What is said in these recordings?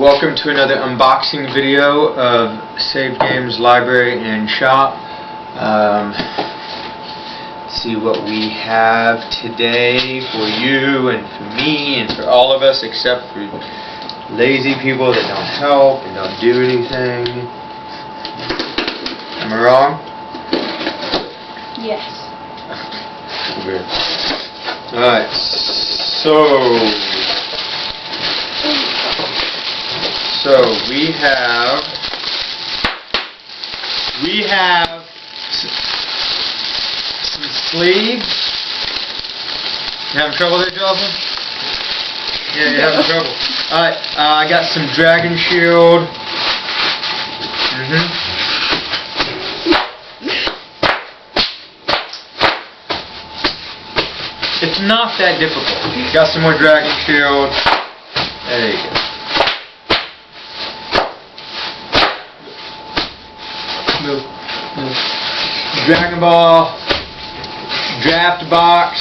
Welcome to another unboxing video of Save Games Library and Shop. See what we have today for you and for me and for all of us, except for lazy people that don't help and don't do anything. Am I wrong? Yes. Weird. Alright, so we have some sleeves. You having trouble there, Jonathan? Yeah, you're having trouble. Alright, I got some Dragon Shield. It's not that difficult. Got some more Dragon Shield. There you go. Move. Dragon Ball draft box.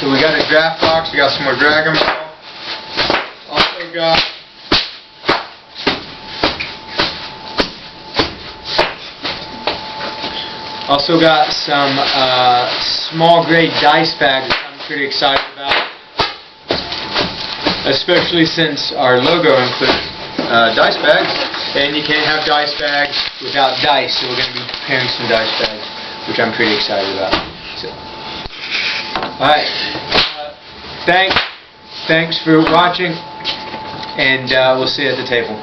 So we got a draft box. We got some more Dragon Ball. Also got some small grade dice bags, which I'm pretty excited about, especially since our logo includes dice bags, and you can't have dice bags without dice, so we're going to be preparing some dice bags, which I'm pretty excited about. So, alright, thanks for watching, and we'll see you at the table.